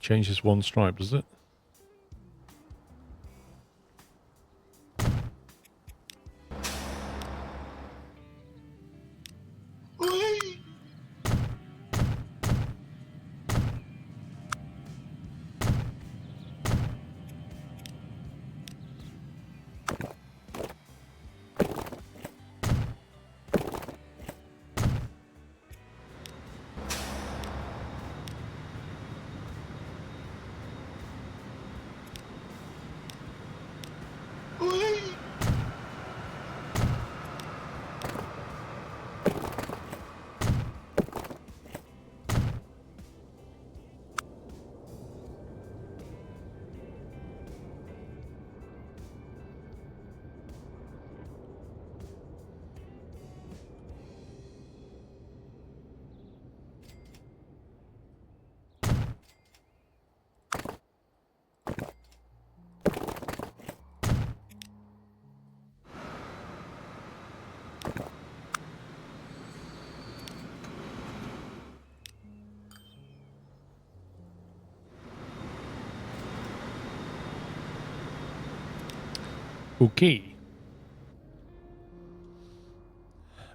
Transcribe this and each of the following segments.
changes one stripe, does it? Okay.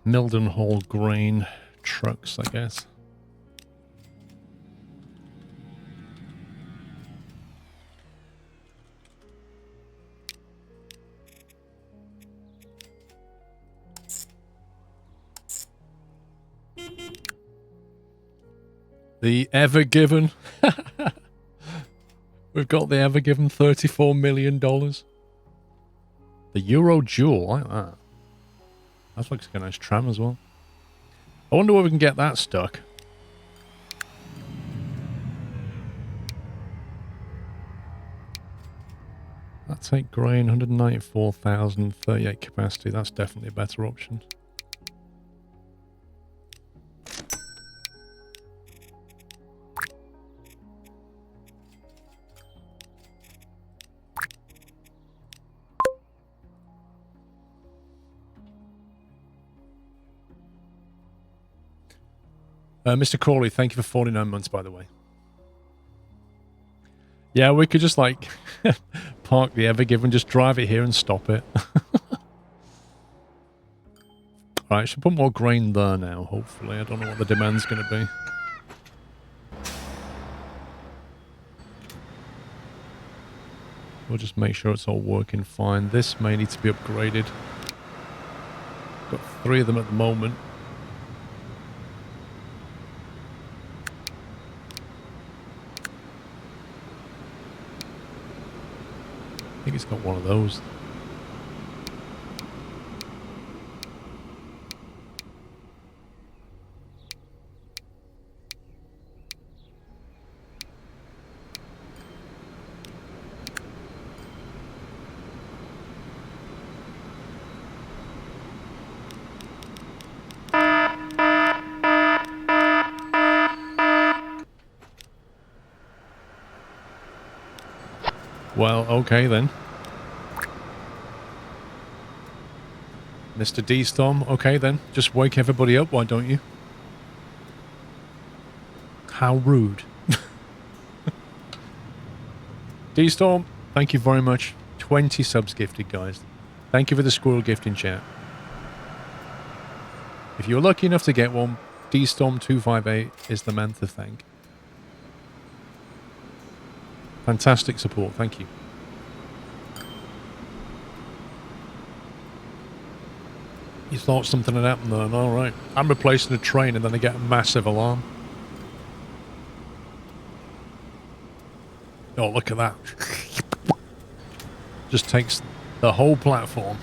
Mildenhall grain trucks, I guess. The Ever Given. We've got the Ever Given $34 million. The Euro Jewel, I like that. That looks like a nice tram as well. I wonder where we can get that stuck. That's 8 grain, 194,000, 38 capacity. That's definitely a better option. Mr. Crawley, thank you for 49 months, by the way. Yeah, we could just, like, park the Ever Given, just drive it here and stop it. Alright, I should put more grain there now, hopefully. I don't know what the demand's going to be. We'll just make sure it's all working fine. This may need to be upgraded. Got 3 of them at the moment. I think it's got one of those. Well, okay then. Mr. D-Storm, okay then. Just wake everybody up, why don't you? How rude. D-Storm, thank you very much. 20 subs gifted, guys. Thank you for the squirrel gift in chat. If you're lucky enough to get one, D-Storm258 is the man to thank. Fantastic support, thank you. You thought something had happened there, alright. I'm replacing a train and then I get a massive alarm. Oh, look at that. Just takes the whole platform.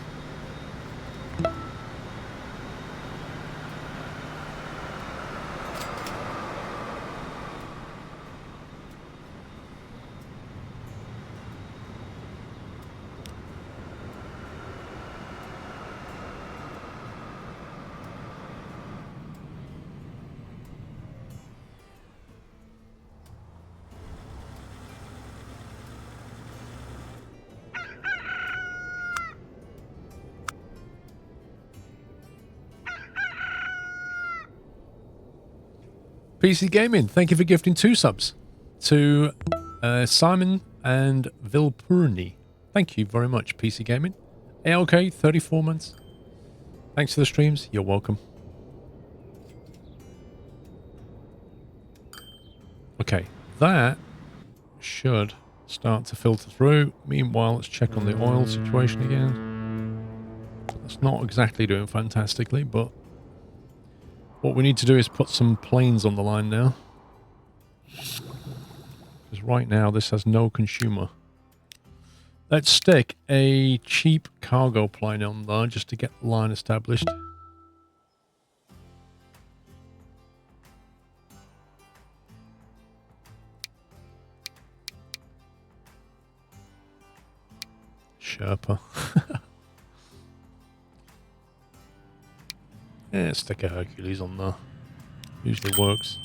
PC Gaming, thank you for gifting 2 subs to Simon and Vilpurni. Thank you very much, PC Gaming. ALK, 34 months. Thanks for the streams. You're welcome. Okay, that should start to filter through. Meanwhile, let's check on the oil situation again. That's not exactly doing fantastically, but what we need to do is put some planes on the line now. Because right now, this has no consumer. Let's stick a cheap cargo plane on there just to get the line established. Sherpa. Yeah, stick a Hercules on there. Usually works.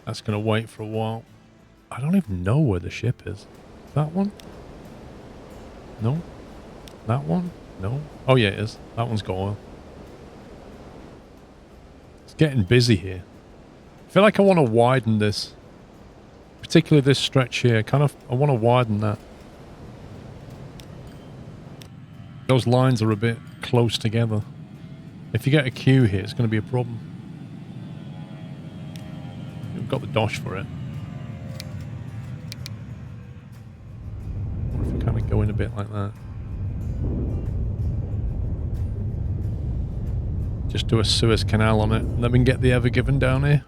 That's going to wait for a while. I don't even know where the ship is. That one? No. That one? No. Oh yeah, it is. That one's got oil. It's getting busy here. I feel like I want to widen this. Particularly this stretch here. I want to widen that. Those lines are a bit close together. If you get a queue here, it's going to be a problem. We've got the dosh for it. Or if you kind of go in a bit like that. Just do a Suez Canal on it, and then we can get the Ever Given down here.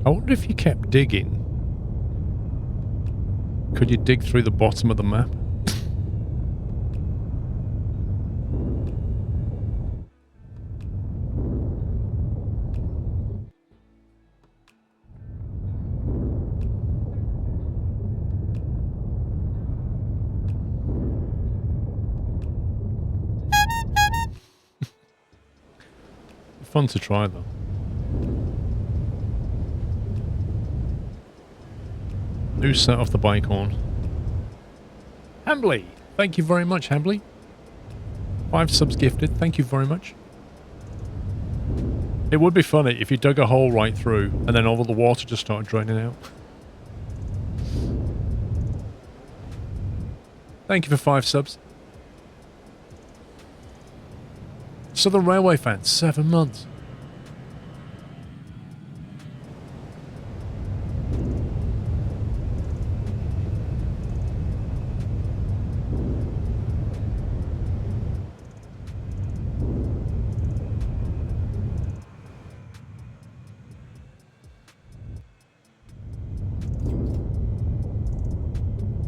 I wonder if you kept digging. Could you dig through the bottom of the map? Fun to try though. Who set off the bike on? Hambly! Thank you very much, Hambly. 5 subs gifted. Thank you very much. It would be funny if you dug a hole right through and then all of the water just started draining out. Thank you for 5 subs. Southern Railway fan, 7 months.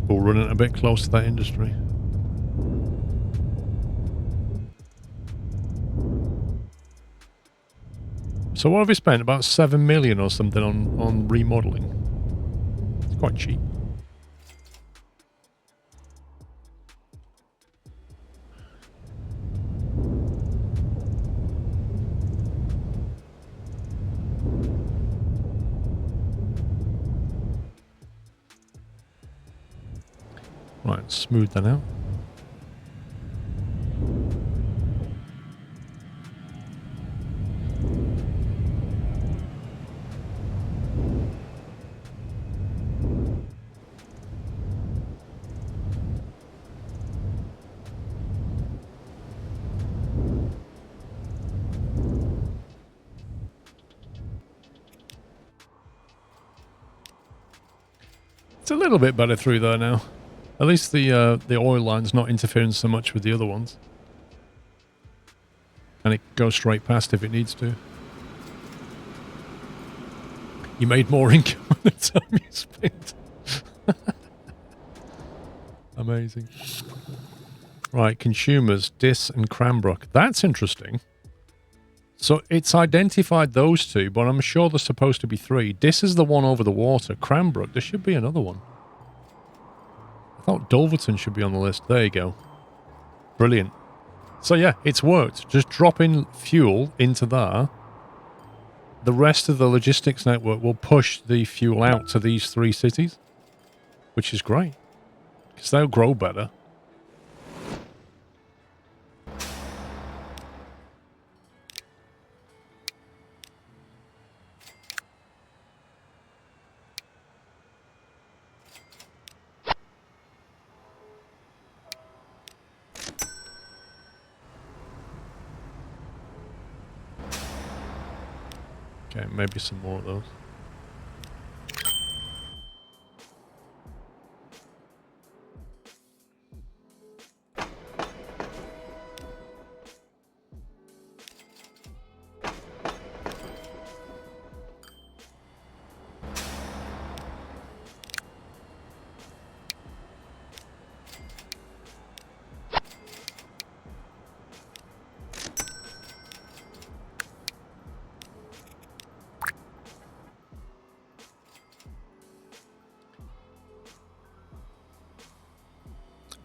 We're running a bit close to that industry. So what have we spent? About 7 million or something on remodeling. It's quite cheap. Right, smooth that out. It's a little bit better through there now. At least the oil line's not interfering so much with the other ones. And it goes straight past if it needs to. You made more income the time you spent. Amazing. Right, consumers, Dis and Cranbrook. That's interesting. So it's identified those two, but I'm sure there's supposed to be three. Dis is the one over the water. Cranbrook, there should be another one. I thought Dulverton should be on the list. There you go. Brilliant. So yeah, it's worked. Just drop in fuel into there. The rest of the logistics network will push the fuel out to these three cities, which is great, because they'll grow better. Okay, maybe some more of those.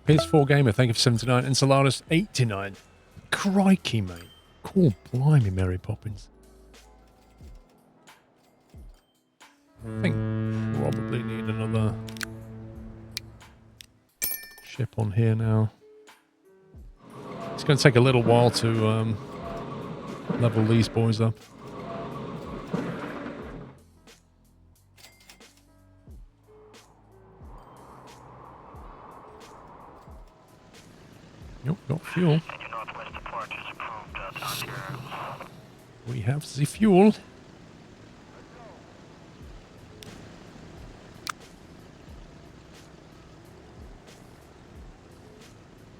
PS4 Gamer, thank you for 79. Enceladus, 89. Crikey, mate. Cool, blimey, Mary Poppins. I think probably need another ship on here now. It's going to take a little while to level these boys up. Nope, got fuel. We have the fuel.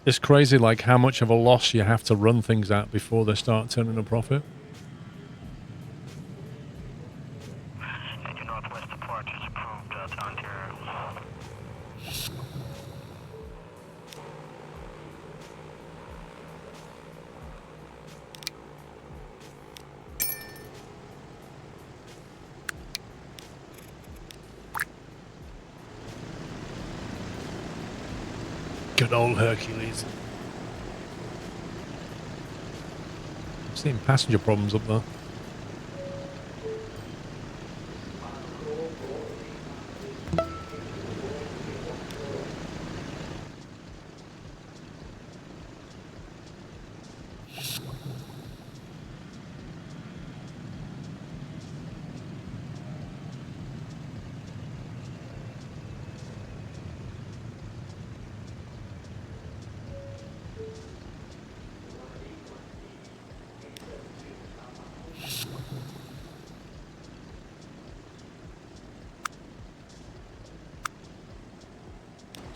It's crazy, like, how much of a loss you have to run things at before they start turning a profit. Good old Hercules. I'm seeing passenger problems up there.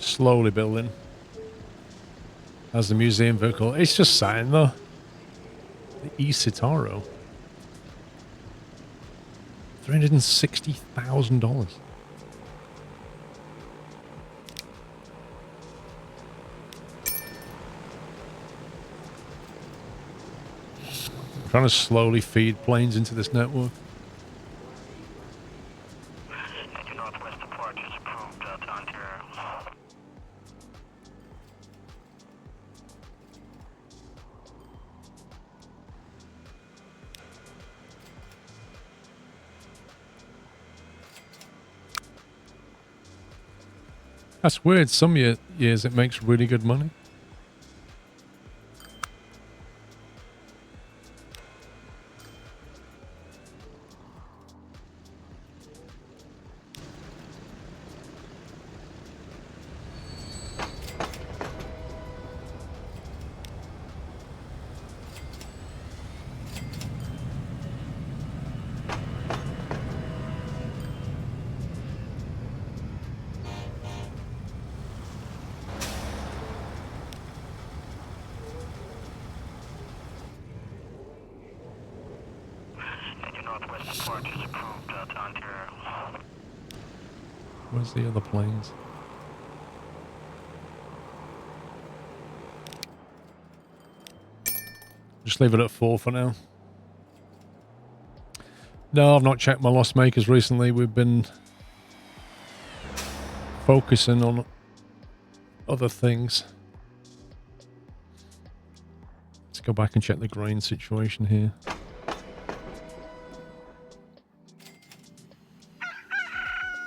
Slowly building. As the museum vehicle. It's just sat there. The E-Citaro. $360,000. Trying to slowly feed planes into this network. That's weird. Some years it makes really good money. Where's the other planes? Just leave it at 4 for now. No, I've not checked my lost makers recently. We've been focusing on other things. Let's go back and check the grain situation here.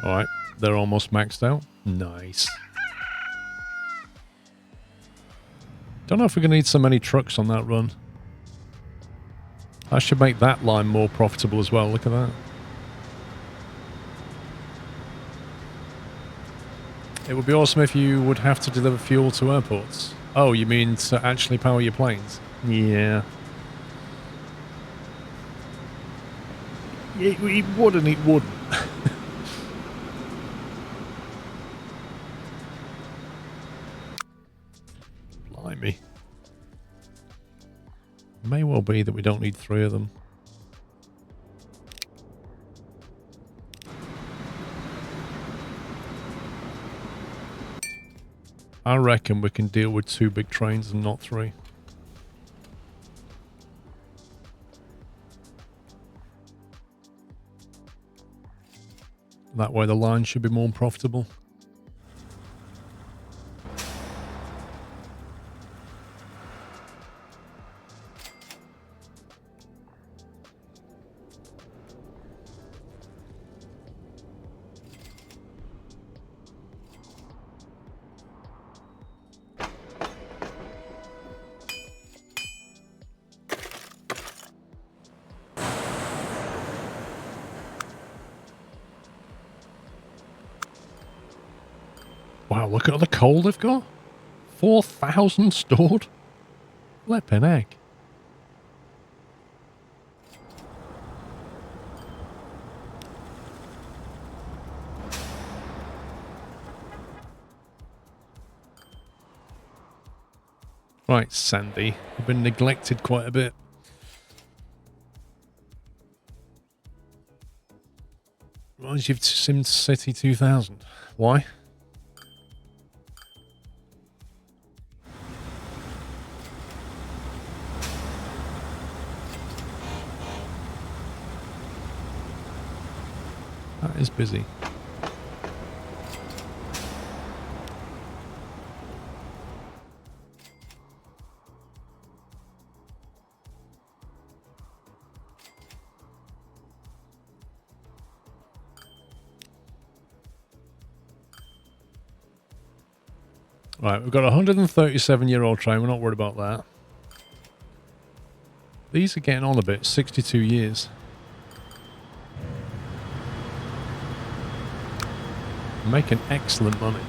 Alright, they're almost maxed out. Nice. Don't know if we're going to need so many trucks on that run. I should make that line more profitable as well. Look at that. It would be awesome if you would have to deliver fuel to airports. Oh, you mean to actually power your planes? Yeah. It would and it wouldn't. Blimey. May well be that we don't need 3 of them. I reckon we can deal with 2 big trains and not 3. That way the line should be more profitable. Wow, look at all the coal they've got. 4,000 stored. Flippin' heck. Right, Sandy. You've been neglected quite a bit. Reminds you of Sim City 2000. Why? That is busy. Right, we've got a 137-year-old train. We're not worried about that. These are getting on a bit. 62 years. Making excellent money.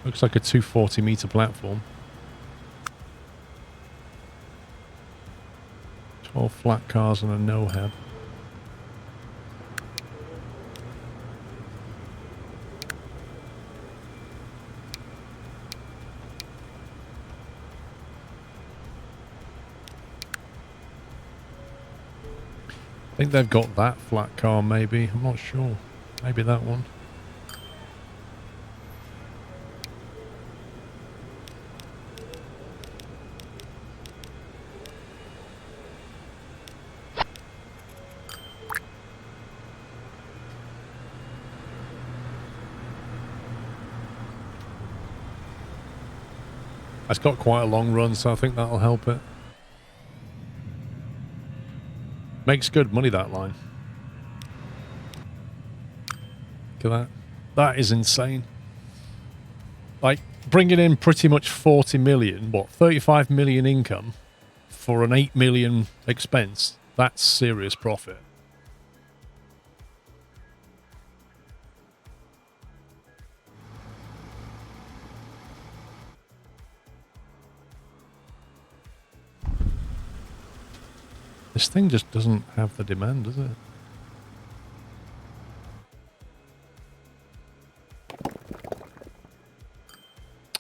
Looks like a 240-meter platform. 12 flat cars and a no-hab. I think they've got that flat car, maybe. I'm not sure. Maybe that one. It's got quite a long run, so I think that'll help it. Makes good money, that line. Look at that. That is insane. Like, bringing in pretty much 40 million, what, 35 million income for an 8 million expense. That's serious profit. This thing just doesn't have the demand, does it?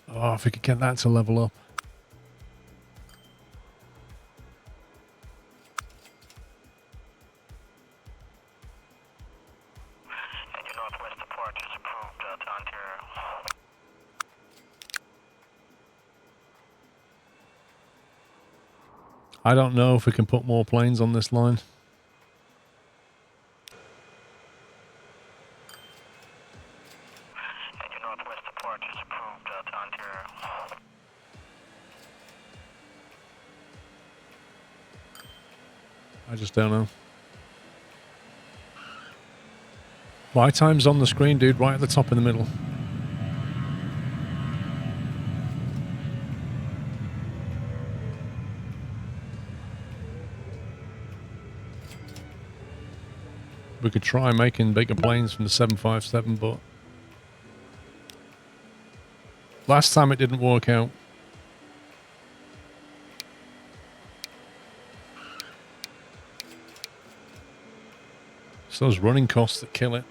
Oh, if we could get that to level up. I don't know if we can put more planes on this line. Northwest support is approved to Ontario. I just don't know. My time's on the screen, dude, right at the top in the middle. We could try making bigger planes from the 757, but last time it didn't work out. It's those running costs that kill it.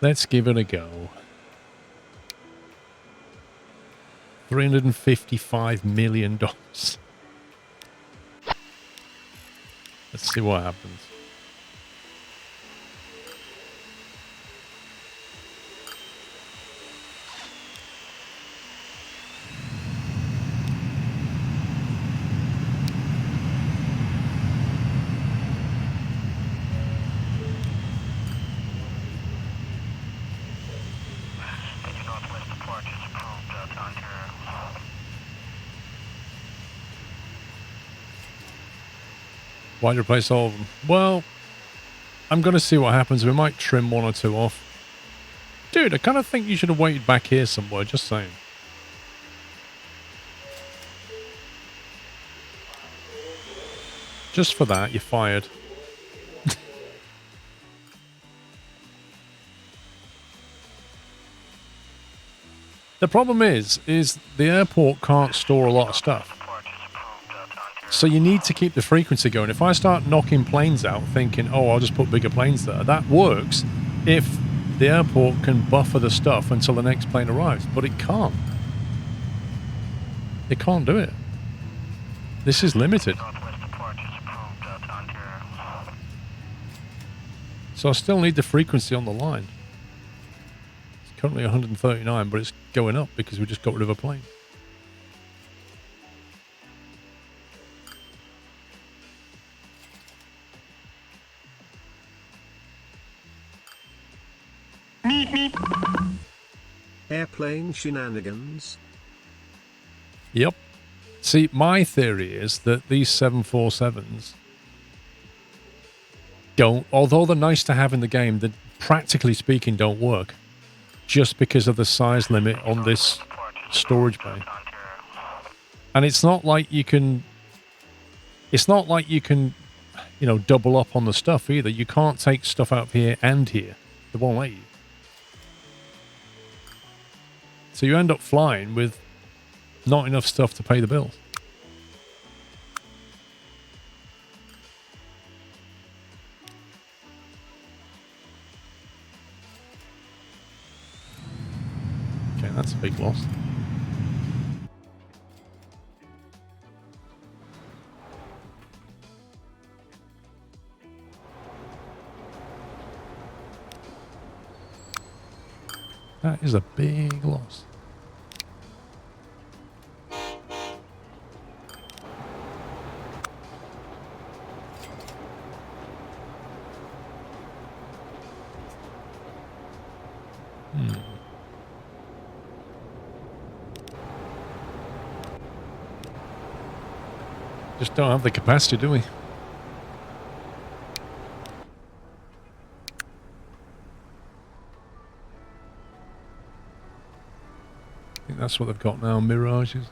Let's give it a go. $355 million. Let's see what happens. Northwest support is approved to Ontario. Why'd you replace all of them? Well, I'm going to see what happens. We might trim one or two off. Dude, I kind of think you should have waited back here somewhere, just saying. Just for that, you're fired. The problem is the airport can't store a lot of stuff. So you need to keep the frequency going. If I start knocking planes out thinking, oh, I'll just put bigger planes there, that works if the airport can buffer the stuff until the next plane arrives. But it can't. It can't do it. This is limited. So I still need the frequency on the line. It's currently 139, but it's going up because we just got rid of a plane. Airplane shenanigans. Yep. See, my theory is that these 747s don't, although they're nice to have in the game, they practically speaking don't work just because of the size limit on this storage bay. And it's not like you can, you know, double up on the stuff either. You can't take stuff out of here and here. They won't let you. So you end up flying with not enough stuff to pay the bills. Okay, that's a big loss. That is a big loss. Just don't have the capacity, do we? I think that's what they've got now, Mirages.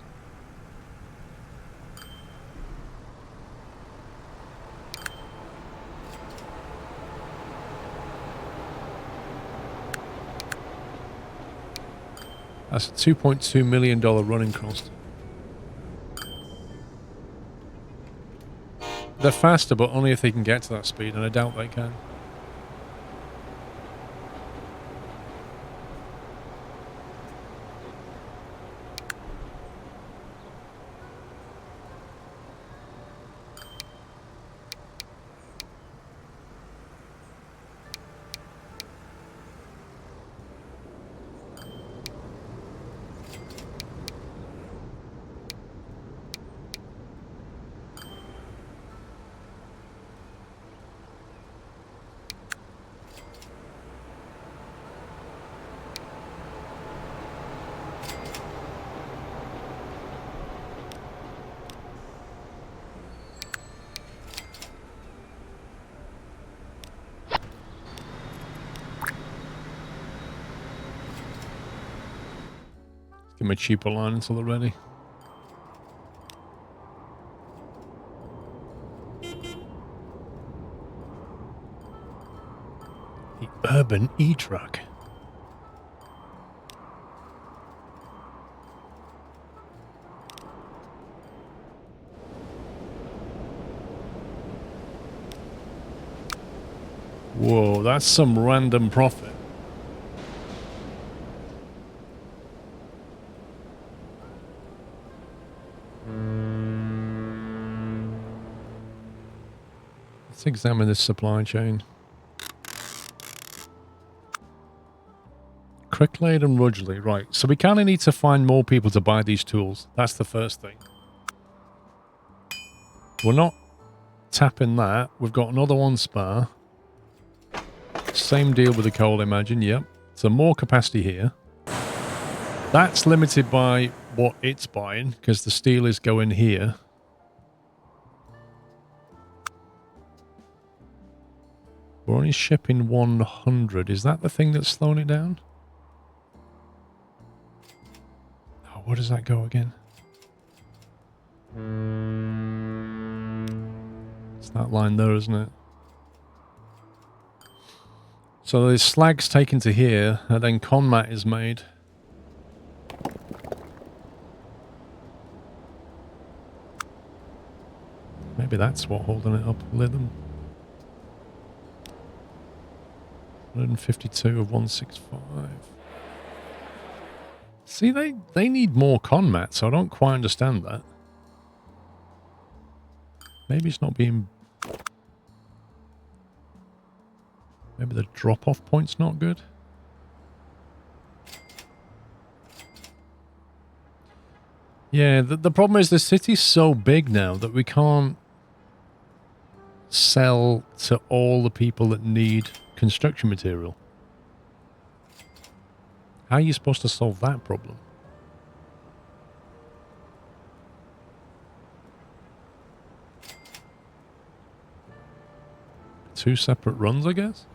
That's a $2.2 million running cost. They're faster, but only if they can get to that speed, and I doubt they can. them a cheaper line until they're ready. The urban e-truck. Whoa, that's some random profit. Let's examine this supply chain. Cricklade and Rudgley, right. So we kind of need to find more people to buy these tools. That's the first thing. We're not tapping that. We've got another one spare. Same deal with the coal, imagine. Yep. So more capacity here. That's limited by what it's buying because the steel is going here. We're only shipping 100. Is that the thing that's slowing it down? Oh, where does that go again? It's that line there, isn't it? So there's slags taken to here, and then conmat is made. Maybe that's what holding it up. Lithium. 152 of 165. See, they need more conmat, so I don't quite understand that. Maybe it's not being... Maybe the drop-off point's not good. Yeah, the problem is the city's so big now that we can't sell to all the people that need construction material. How are you supposed to solve that problem? Two separate runs, I guess?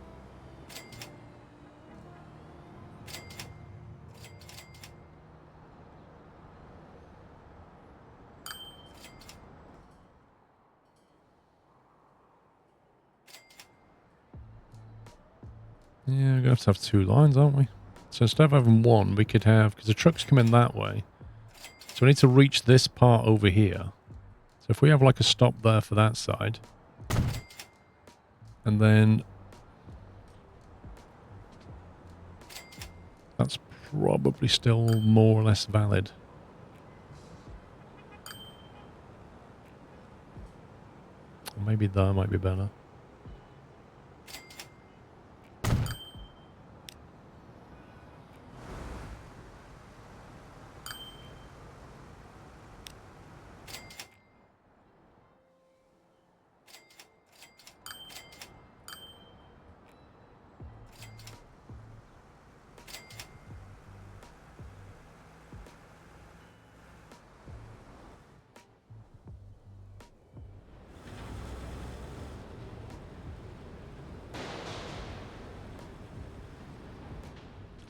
Yeah, we're going to have two lines, aren't we? So instead of having one, we could have... Because the trucks come in that way. So we need to reach this part over here. So if we have like a stop there for that side. And then... That's probably still more or less valid. Or maybe that might be better.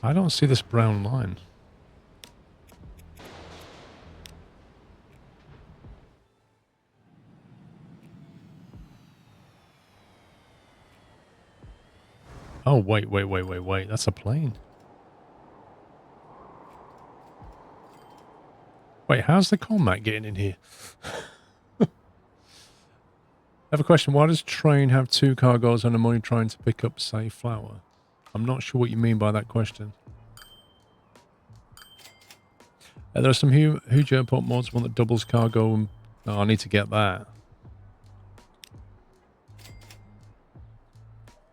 I don't see this brown line. Oh, wait. That's a plane. Wait, how's the combat getting in here? I have a question. Why does train have two cargoes and I'm only trying to pick up, say, flour? I'm not sure what you mean by that question. There are some huge airport mods, one that doubles cargo. And, oh, I need to get that.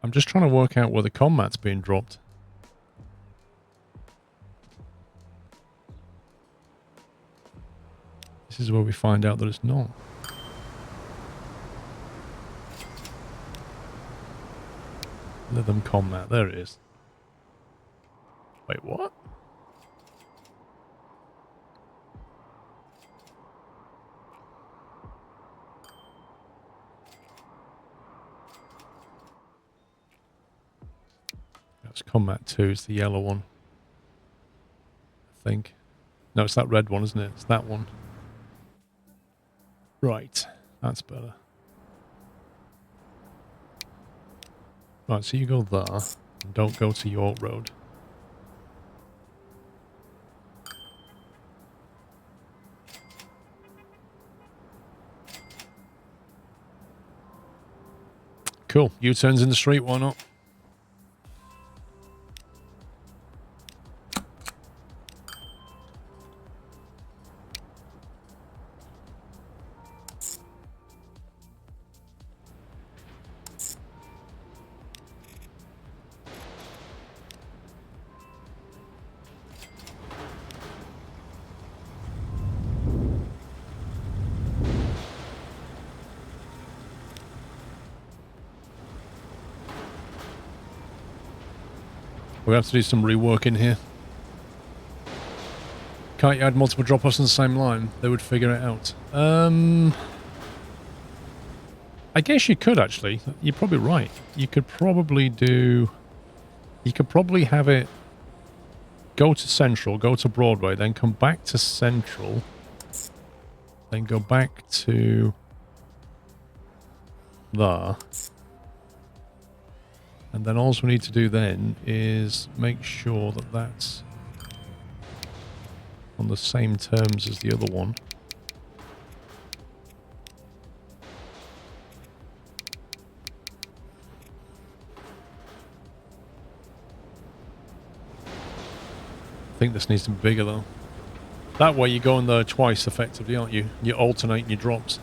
I'm just trying to work out where the combat's being dropped. This is where we find out that it's not. Lithium combat, there it is. Wait, what? That's combat 2, it's the yellow one. I think. No, it's that red one, isn't it? It's that one. Right. That's better. Right, so you go there. And don't go to York Road. Cool. U-turns in the street, why not? We have to do some rework in here. Can't you add multiple drop-offs on the same line? They would figure it out. I guess you could, actually. You're probably right. You could probably do... You could probably have it go to Central, go to Broadway, then come back to Central, then go back to there. And then all we need to do then is make sure that that's on the same terms as the other one. I think this needs to be bigger though. That way you're going there twice effectively, aren't you? You're alternating your drops.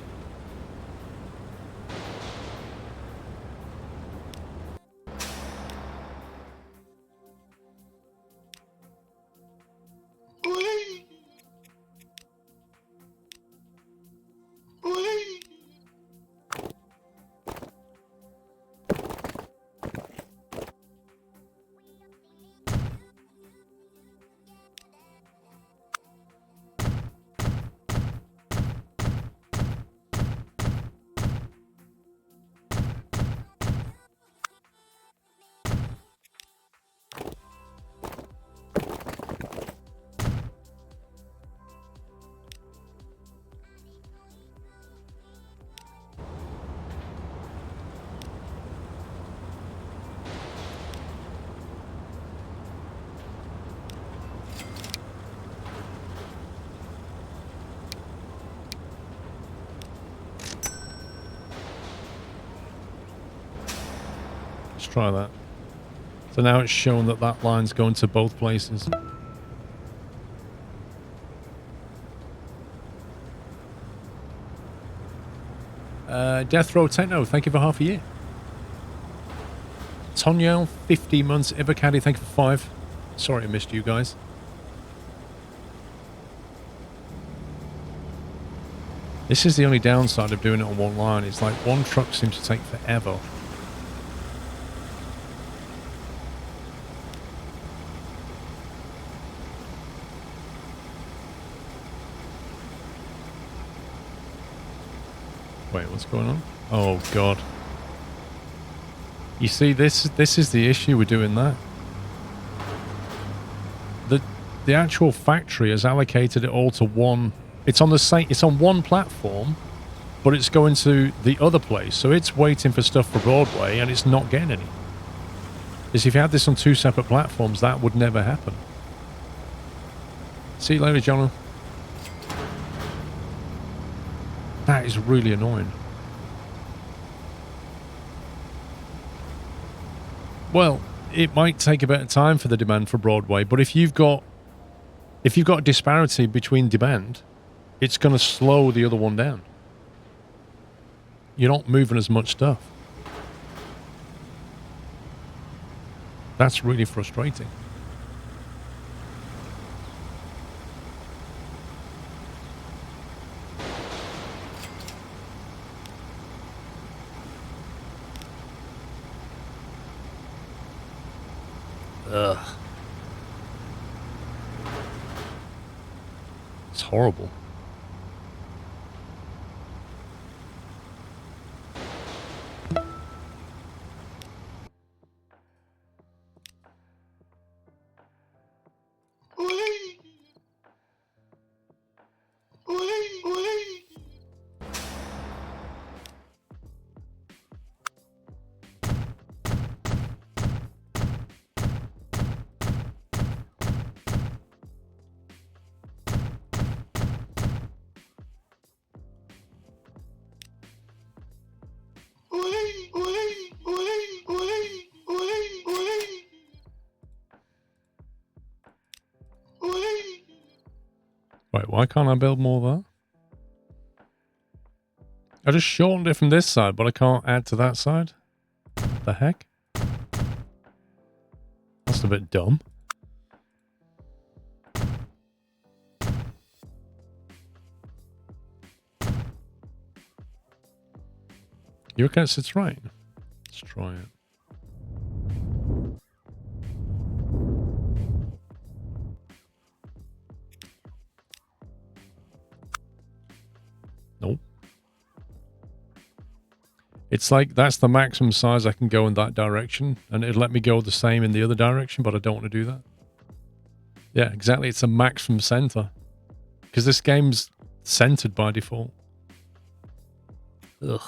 Let's try that. So now it's shown that that line's going to both places. Death Row Techno, thank you for half a year. Tonyel, 50 months. Ivacaddy, thank you for 5. Sorry I missed you guys. This is the only downside of doing it on one line. It's like one truck seems to take forever. Wait, what's going on? Oh god. You see, this is the issue with doing that. The actual factory has allocated it all to one. It's on the same. It's on one platform, but it's going to the other place. So it's waiting for stuff for Broadway, and it's not getting any. Because if you had this on 2 separate platforms, that would never happen. See you later, John. That is really annoying. Well, it might take a bit of time for the demand for Broadway, but if you've got a disparity between demand, it's going to slow the other one down. You're not moving as much stuff. That's really frustrating. Ugh. It's horrible. Why can't I build more there? I just shortened it from this side, but I can't add to that side? What the heck? That's a bit dumb. You reckon it's right? Let's try it. Nope. It's like that's the maximum size I can go in that direction, and it'll let me go the same in the other direction, but I don't want to do that. Yeah, exactly. It's a maximum center. Because this game's centered by default. Ugh.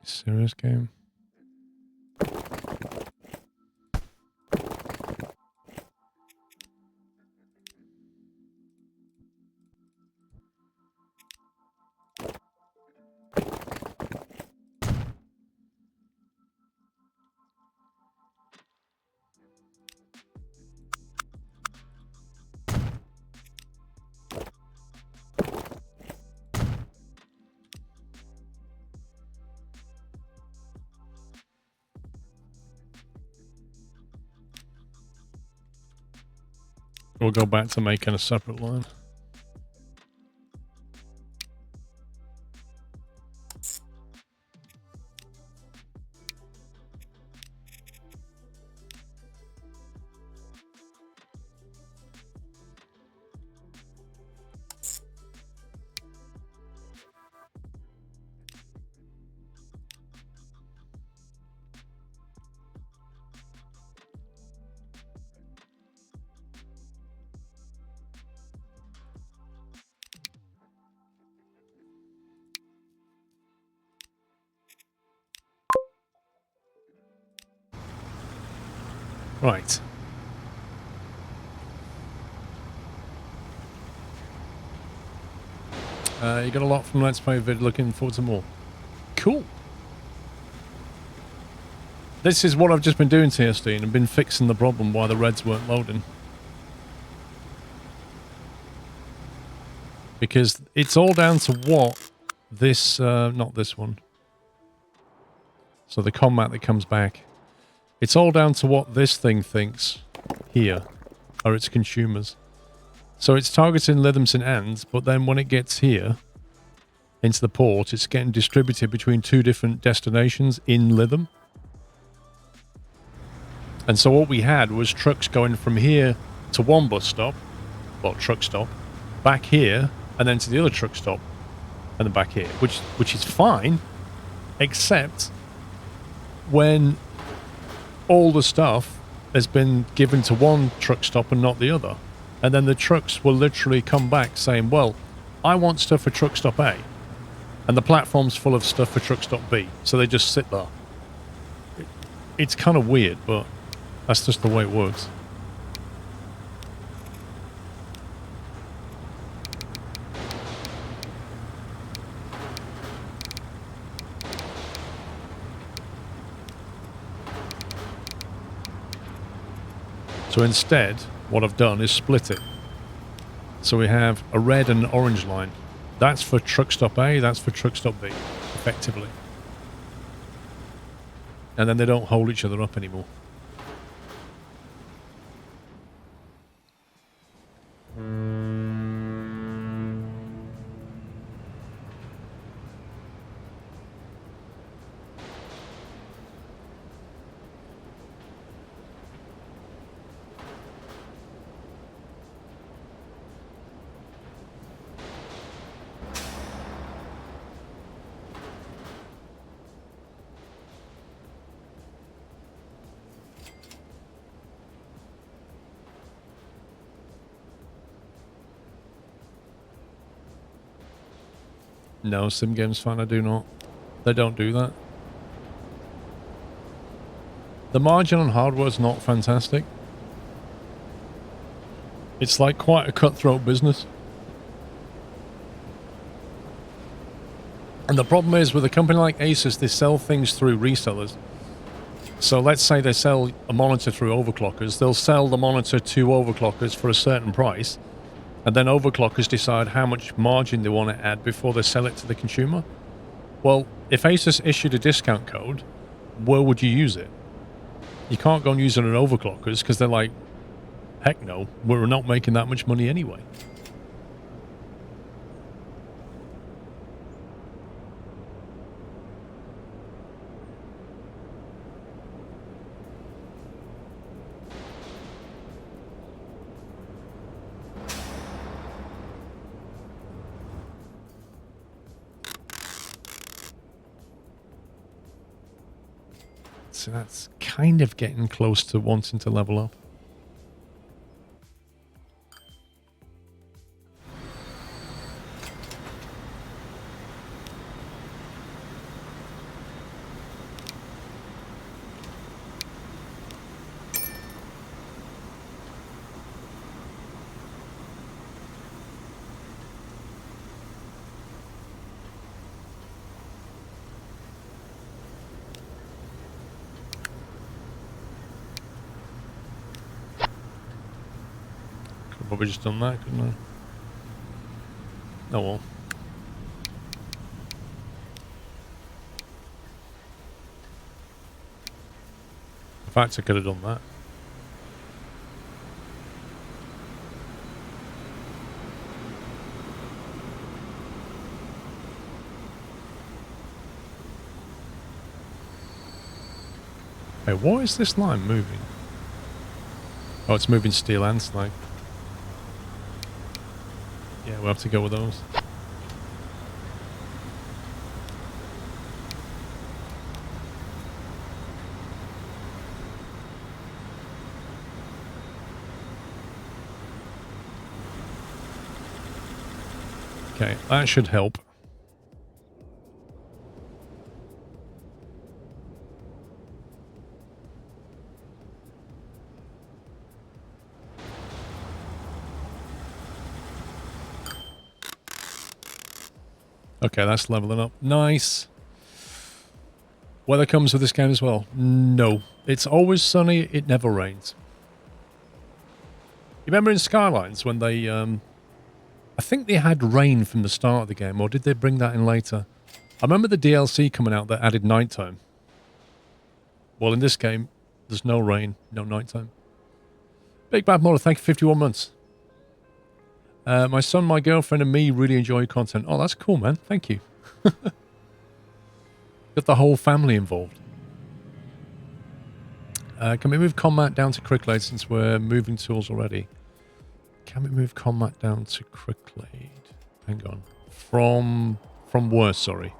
Serious game? We'll go back to making a separate line. Right. You got a lot from Let's Play vid. Looking forward to more. Cool. This is what I've just been doing, TSD, and I've been fixing the problem why the reds weren't loading. Because it's all down to what this, not this one. So the combat that comes back. It's all down to what this thing thinks here are its consumers. So it's targeting Lythams and Ands, but then when it gets here into the port, it's getting distributed between two different destinations in Lytham. And so what we had was trucks going from here to one bus stop, well, truck stop, back here, and then to the other truck stop, and then back here, which is fine, except when all the stuff has been given to one truck stop and not the other. And then the trucks will literally come back saying, well, I want stuff for truck stop A. And the platform's full of stuff for truck stop B. So they just sit there. It's kind of weird, but that's just the way it works. So instead, what I've done is split it. So we have a red and an orange line. That's for truck stop A, that's for truck stop B, effectively. And then they don't hold each other up anymore. No, Sim Games fan, I do not. They don't do that. The margin on hardware is not fantastic. It's like quite a cutthroat business. And the problem is with a company like Asus, they sell things through resellers. So let's say they sell a monitor through overclockers. They'll sell the monitor to overclockers for a certain price. And then overclockers decide how much margin they want to add before they sell it to the consumer. Well, if Asus issued a discount code, where would you use it? You can't go and use it on overclockers because they're like, heck no, we're not making that much money anyway. So that's kind of getting close to wanting to level up. Probably just done that, couldn't I? Oh well. In fact, I could have done that. Hey, what is this line moving? Oh, it's moving steel and slag. Yeah, we'll have to go with those. Okay, that should help. Okay, that's leveling up. Nice. Weather comes with this game as well. No. It's always sunny, it never rains. You remember in Skylines when they, I think they had rain from the start of the game, or did they bring that in later? I remember the DLC coming out that added nighttime. Well, in this game, there's no rain, no nighttime. Big Bad Mother, thank you for 51 months. My son, my girlfriend, and me really enjoy content. Oh, that's cool, man. Thank you. Got the whole family involved. Can we move combat down to Cricklade since we're moving tools already? Can we move combat down to Cricklade? Hang on. From where, sorry?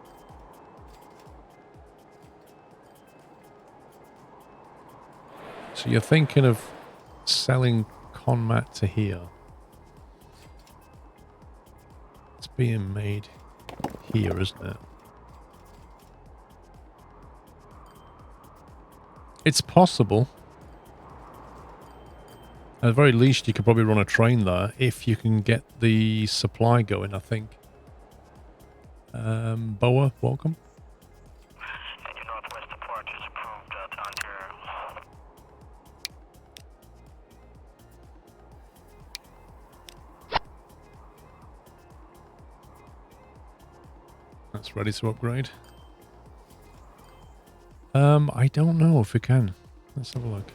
So you're thinking of selling Conmat to here. It's being made here, isn't it? It's possible. At the very least, you could probably run a train there if you can get the supply going, I think. Boa, welcome. And your northwest departure is approved to Ontario. That's ready to upgrade. I don't know if we can. Let's have a look.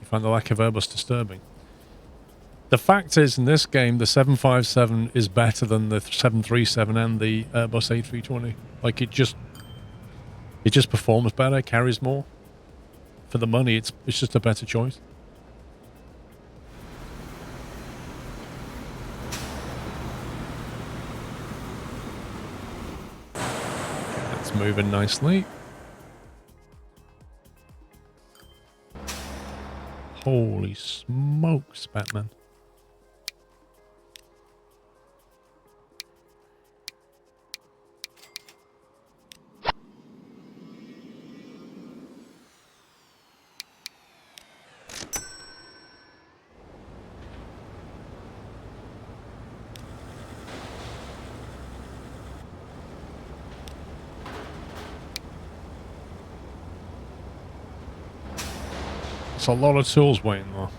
Find the lack of Airbus disturbing. The fact is, in this game, the 757 is better than the 737 and the Airbus A320. Like, it just performs better, carries more. For the money, it's just a better choice. That's moving nicely. Holy smokes, Batman. It's a lot of tools waiting though.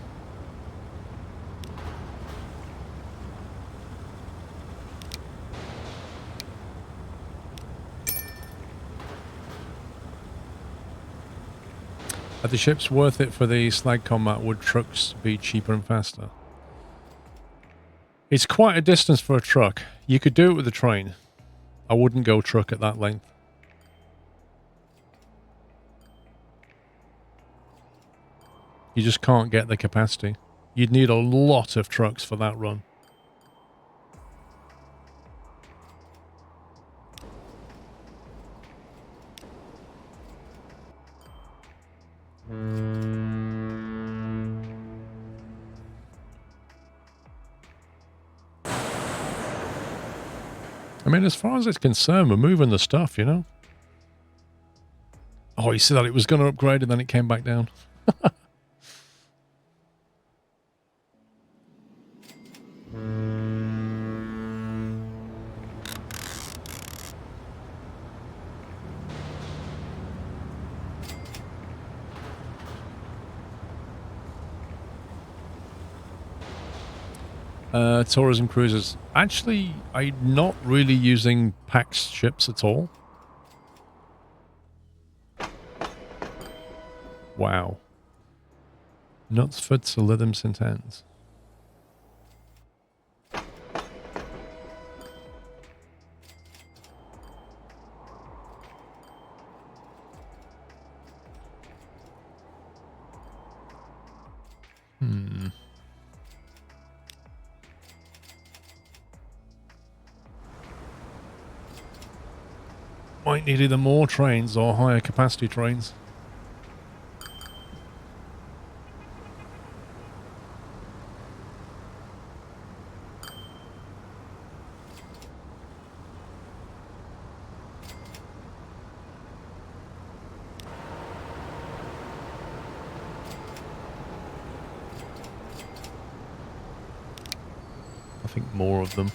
Are the ships worth it for the slag combat? Would trucks be cheaper and faster? It's quite a distance for a truck. You could do it with a train. I wouldn't go truck at that length. You just can't get the capacity. You'd need a lot of trucks for that run. I mean, as far as it's concerned, we're moving the stuff, you know? Oh, you see that? It was going to upgrade and then it came back down. Tourism cruisers. Actually, I'm not really using PAX ships at all. Wow. Knutsford to Lytham St. Anne's. Might need either more trains or higher capacity trains. I think more of them.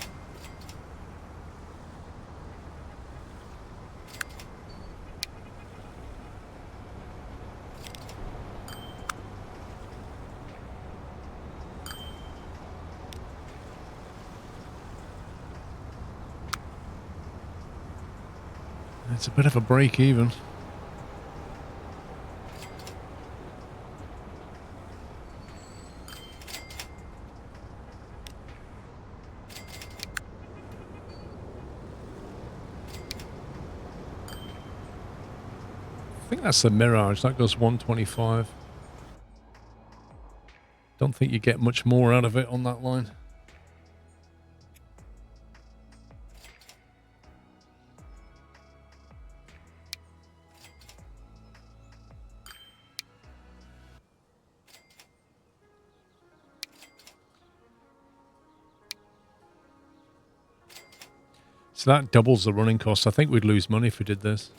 It's a bit of a break even. I think that's the Mirage. That goes 125. Don't think you get much more out of it on that line. So that doubles the running costs. I think we'd lose money if we did this.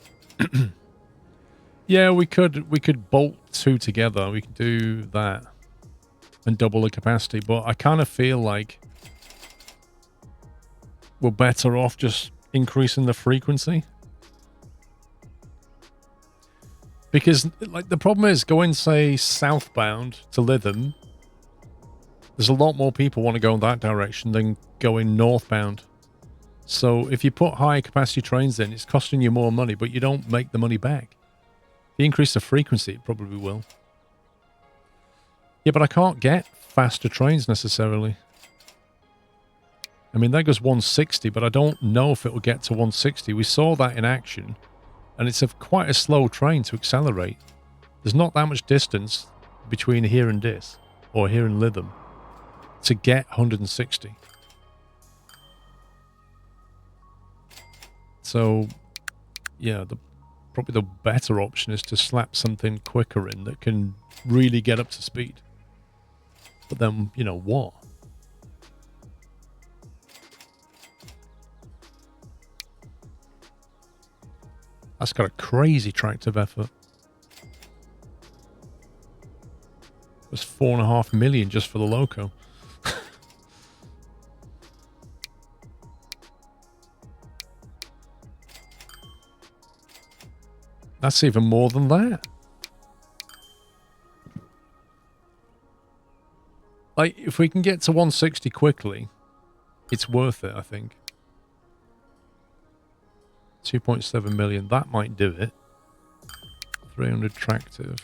Yeah, we could bolt two together. We could do that and double the capacity, but I kind of feel like we're better off just increasing the frequency. Because like the problem is going, say, southbound to Lytham, there's a lot more people want to go in that direction than going northbound. So if you put high capacity trains in, it's costing you more money, but you don't make the money back. If you increase the frequency, it probably will. Yeah, but I can't get faster trains necessarily. I mean, that goes 160, but I don't know if it will get to 160. We saw that in action, and it's quite a slow train to accelerate. There's not that much distance between here and this, or here and Lytham, to get 160. So, yeah, probably the better option is to slap something quicker in that can really get up to speed. But then, you know, what? That's got a crazy tractive effort. It was 4.5 million just for the loco. That's even more than that. Like, if we can get to 160 quickly, it's worth it, I think. 2.7 million, that might do it. 300 tractive.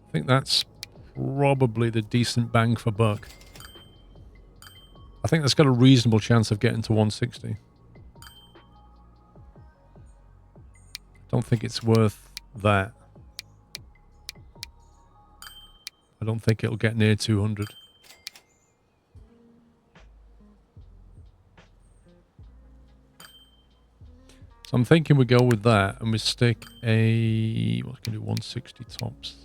I think that's probably the decent bang for buck. I think that's got a reasonable chance of getting to 160. Don't think it's worth that. I don't think it'll get near 200. So I'm thinking we go with that and we stick a... What can do? 160 tops.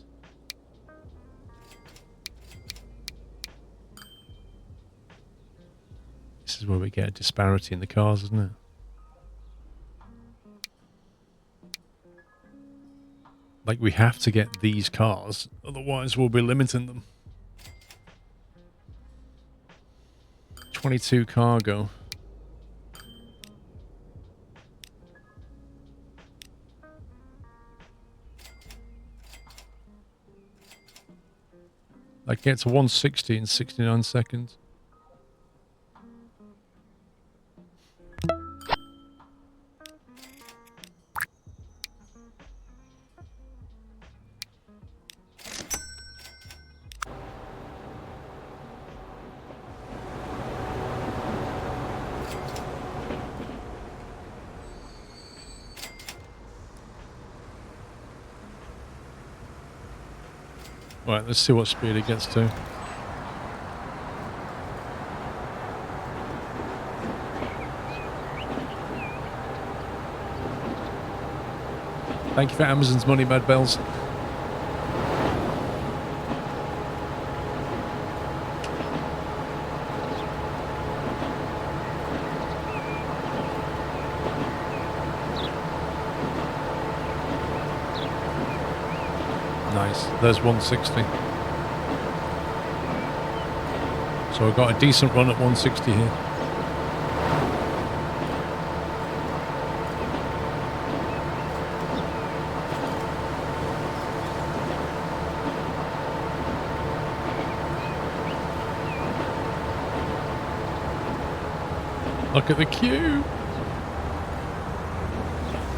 This is where we get a disparity in the cars, isn't it? Like, we have to get these cars, otherwise we'll be limiting them. 22 cargo. That gets 160 in 69 seconds. Right, let's see what speed it gets to. Thank you for Amazon's money, Mad Bells. Nice. There's 160. So we've got a decent run at 160 here. Look at the queue.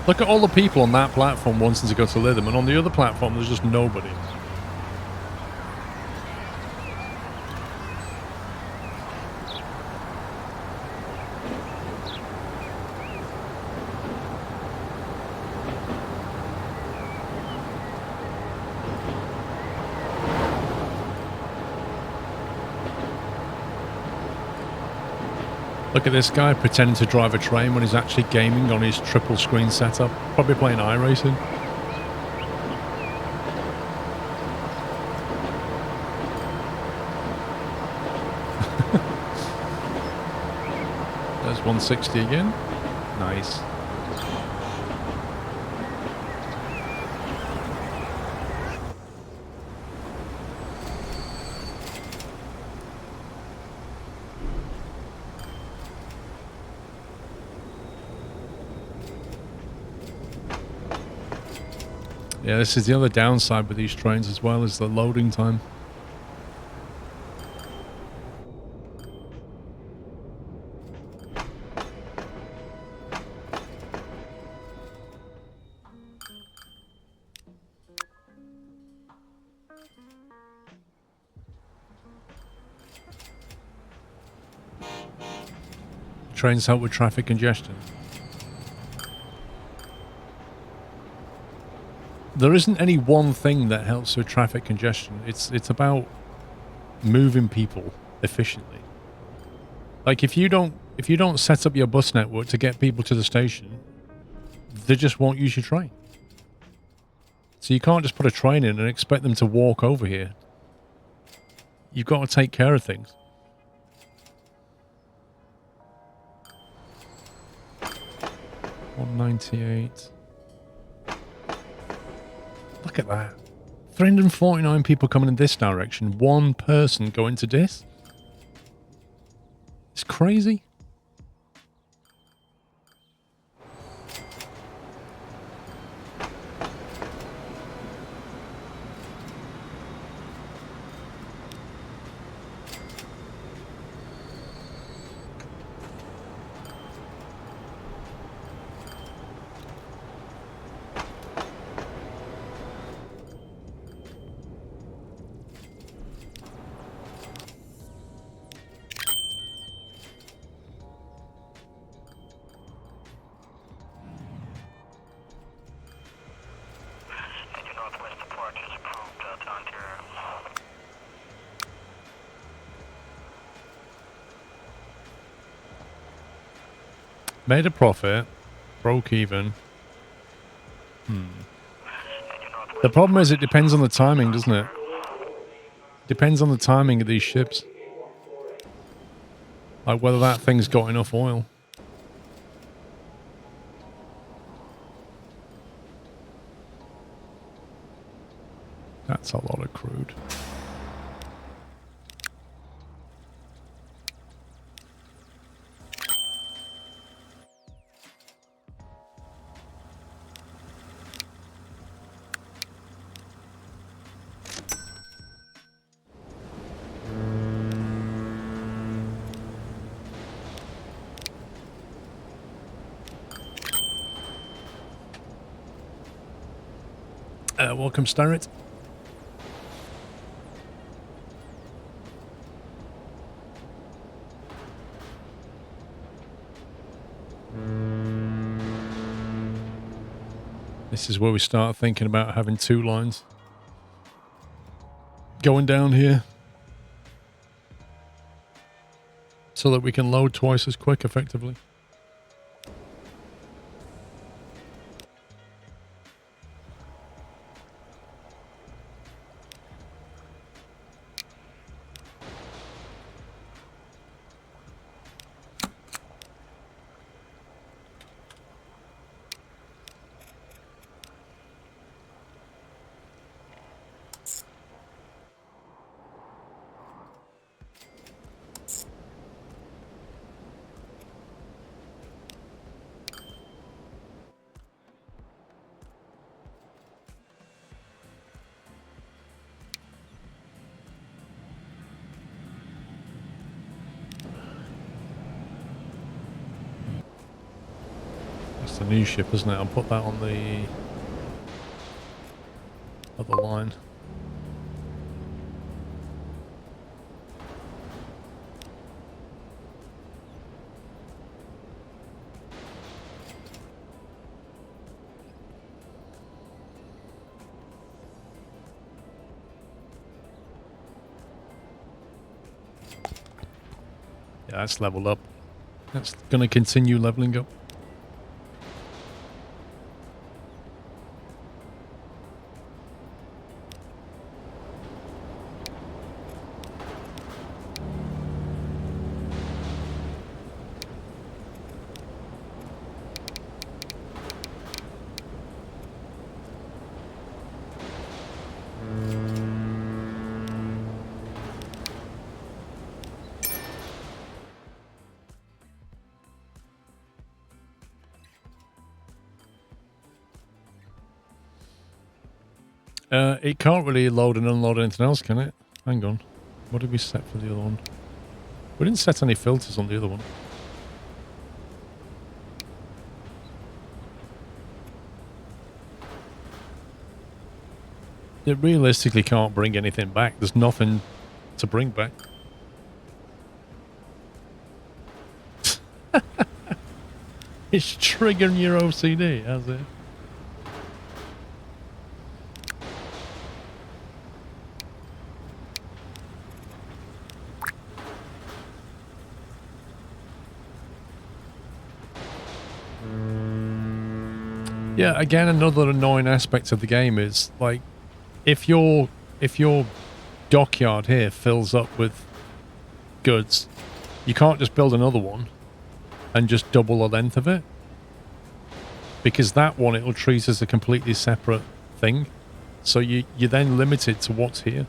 Look at all the people on that platform wanting to go to Lytham, and on the other platform there's just nobody. Look at this guy pretending to drive a train when he's actually gaming on his triple screen setup. Probably playing iRacing. There's 160 again. Nice. Yeah, this is the other downside with these trains as well, is the loading time. trains help with traffic congestion. There isn't any one thing that helps with traffic congestion. It's about moving people efficiently. Like if you don't set up your bus network to get people to the station, they just won't use your train. So you can't just put a train in and expect them to walk over here. You've got to take care of things. $198. Look at that. 349 people coming in this direction. One person going to this. It's crazy. Made a profit, broke even. The problem is it depends on the timing, doesn't it? Depends on the timing of these ships. Like whether that thing's got enough oil. That's a lot of crude. Welcome, Starrett. This is where we start thinking about having two lines going down here so that we can load twice as quick effectively. The new ship, isn't it? I'll put that on the other line. Yeah, that's leveled up. That's going to continue leveling up. It can't really load and unload anything else, can it? Hang on. What did we set for the other one? We didn't set any filters on the other one. It realistically can't bring anything back. There's nothing to bring back. It's triggering your OCD, has it? Yeah, again, another annoying aspect of the game is, like, if your dockyard here fills up with goods, you can't just build another one and just double the length of it. Because that one, it'll treat as a completely separate thing. So you're then limited to what's here.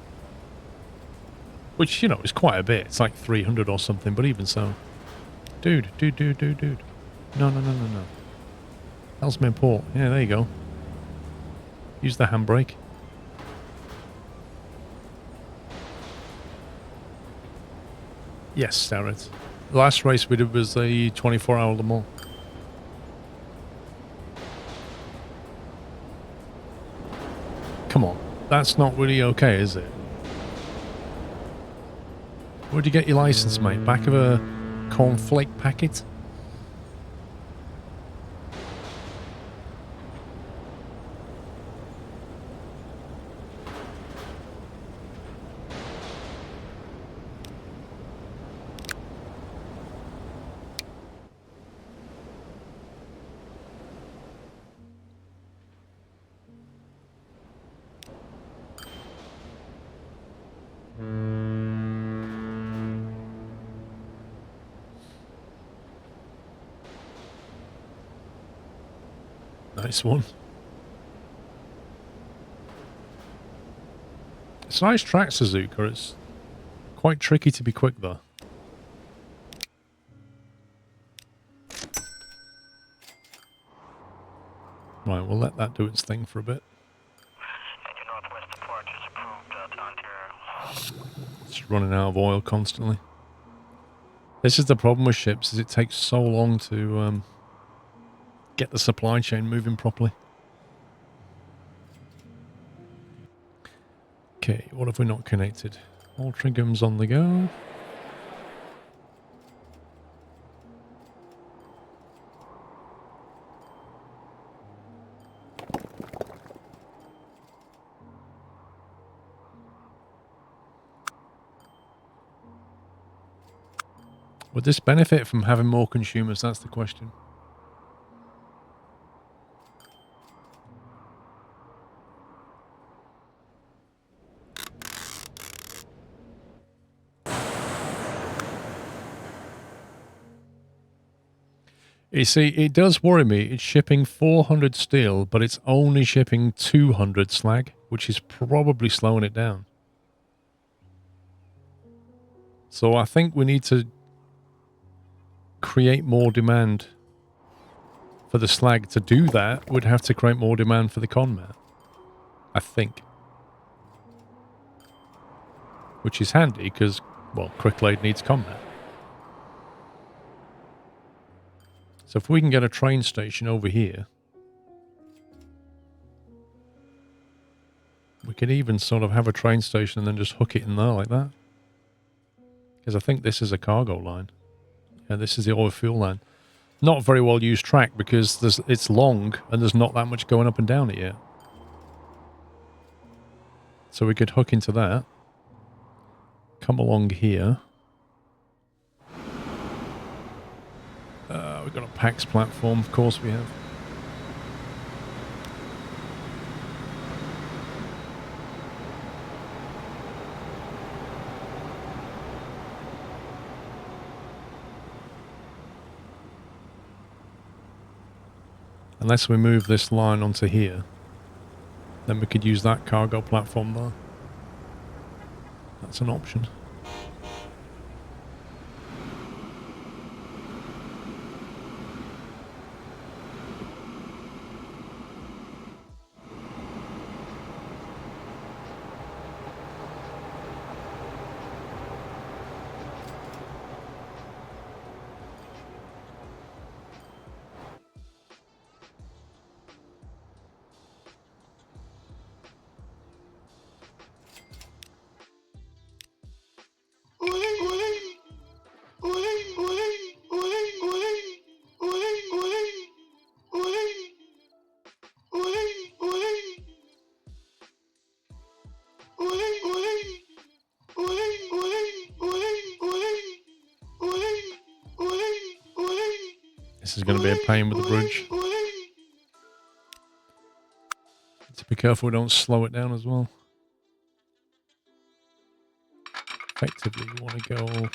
Which, you know, is quite a bit. It's like 300 or something, but even so. Dude. No. Ellesmere Port. Yeah, there you go. Use the handbrake. Yes, Starrett. The last race we did was the 24-hour Le Mans. Come on. That's not really okay, is it? Where'd you get your license, mate? Back of a cornflake packet? Nice one. It's a nice track, Suzuka. It's quite tricky to be quick, though. Right, we'll let that do its thing for a bit. And your northwest departure is approved Ontario. It's running out of oil constantly. This is the problem with ships, is it takes so long to get the supply chain moving properly. Okay, what have we not connected? All triggums on the go. Would this benefit from having more consumers? That's the question. You see, it does worry me. It's shipping 400 steel, but it's only shipping 200 slag, which is probably slowing it down. So I think we need to create more demand for the slag. To do that, we'd have to create more demand for the conmat, I think. Which is handy, because, well, Cricklade needs conmat. So if we can get a train station over here, we could even sort of have a train station and then just hook it in there like that. Because I think this is a cargo line. Yeah, this is the oil fuel line. Not a very well used track because it's long and there's not that much going up and down it yet. So we could hook into that. Come along here. We've got a PAX platform, of course we have. Unless we move this line onto here, then we could use that cargo platform there. That's an option. This is going to be a pain with the bridge. To be careful we don't slow it down as well. Effectively, you want to go...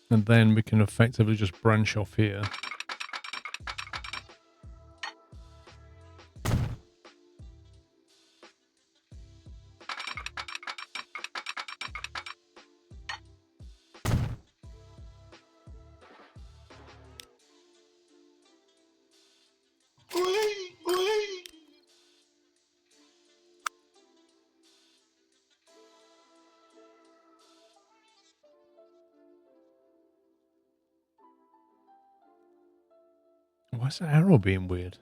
And then we can effectively just branch off here. Why is that arrow being weird?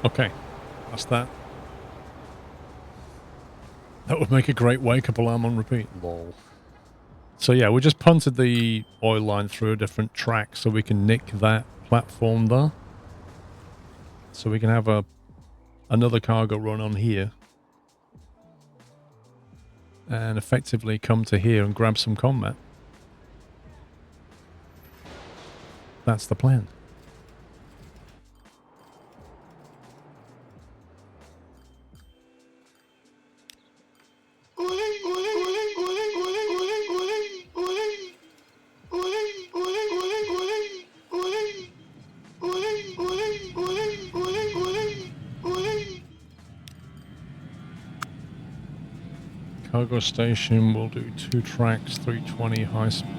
Okay, that's that. That would make a great wake-up alarm on repeat. Lol. So yeah, we just punted the oil line through a different track so we can nick that platform there. So we can have another cargo run on here. And effectively come to here and grab some combat. That's the plan. Cargo station, we'll do 2 tracks, 320 high speed.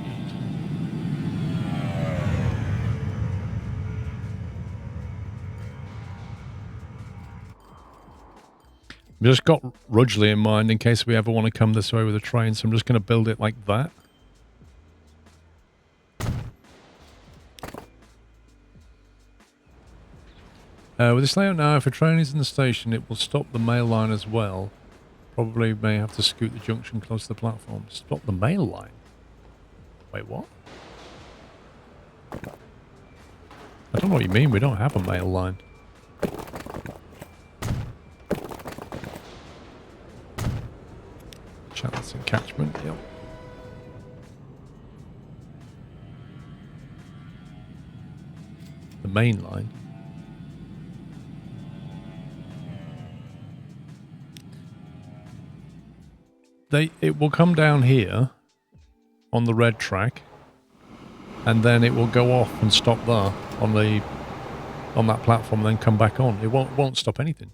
We just got Rudgley in mind in case we ever want to come this way with a train, so I'm just going to build it like that. With this layout now, if a train is in the station, it will stop the mail line as well. Probably may have to scoot the junction close to the platform. Stop the mail line? Wait, what? I don't know what you mean, we don't have a mail line. Chance and catchment, yep. The main line. It will come down here on the red track, and then it will go off and stop there on that platform, and then come back on. It won't stop anything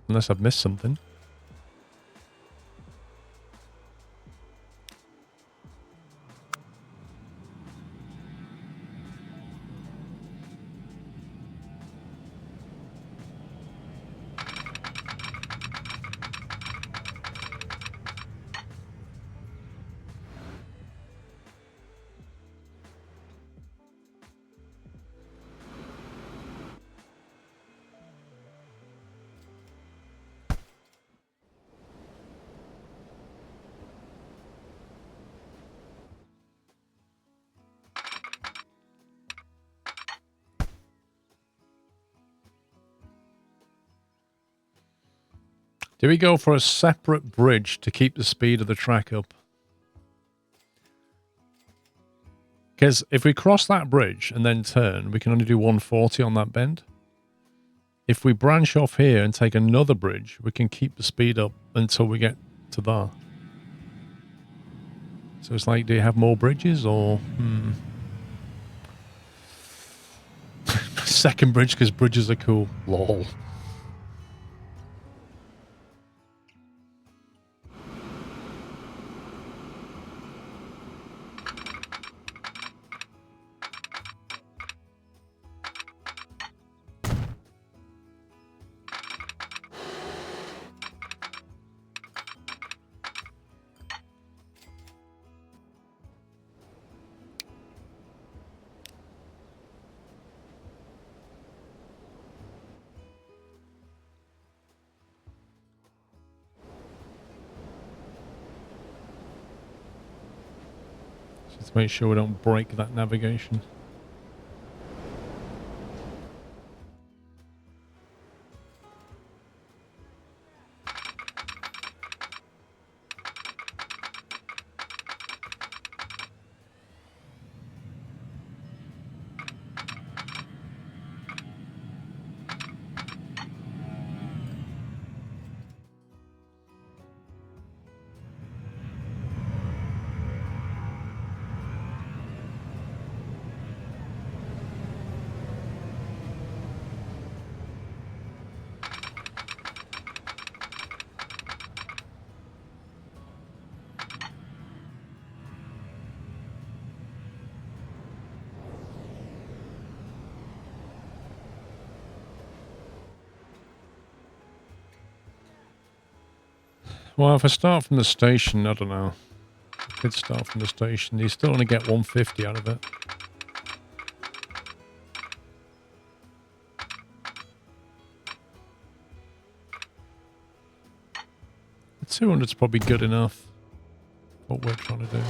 unless I've missed something. Do we go for a separate bridge to keep the speed of the track up? Because if we cross that bridge and then turn, we can only do 140 on that bend. If we branch off here and take another bridge, we can keep the speed up until we get to there. So it's like, do you have more bridges or... Second bridge because bridges are cool. Lol. Just make sure we don't break that navigation. Well, if I start from the station, I don't know. I could start from the station. You still only get 150 out of it. The 200's probably good enough for what we're trying to do.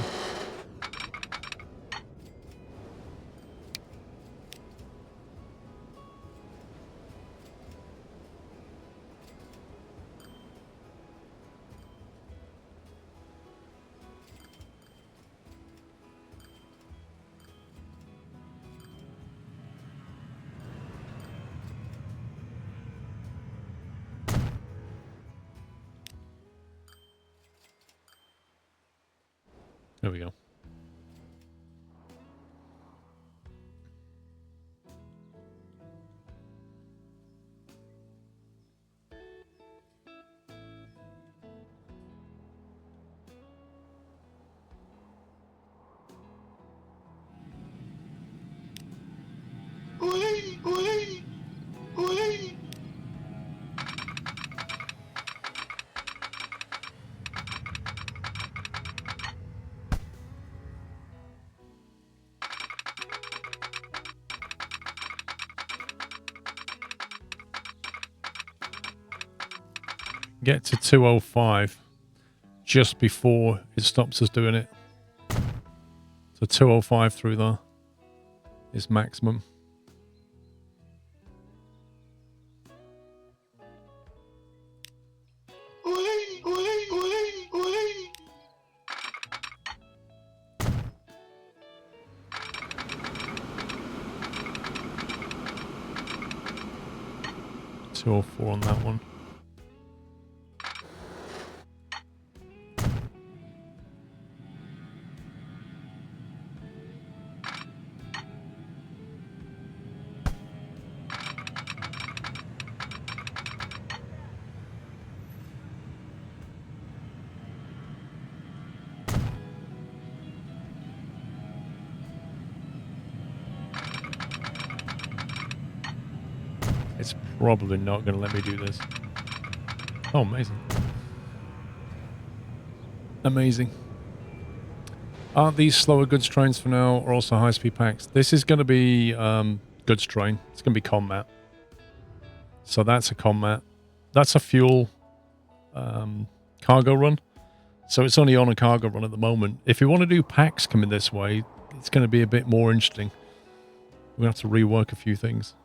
There we go. Get to 205 just before it stops us doing it. So 205 through there is maximum. Two or four on that one. It's probably not going to let me do this. Oh, amazing. Amazing. Aren't these slower goods trains for now, or also high-speed packs? This is going to be goods train. It's going to be combat. So that's a combat. That's a fuel cargo run. So it's only on a cargo run at the moment. If you want to do packs coming this way, it's going to be a bit more interesting. We're going to have to rework a few things.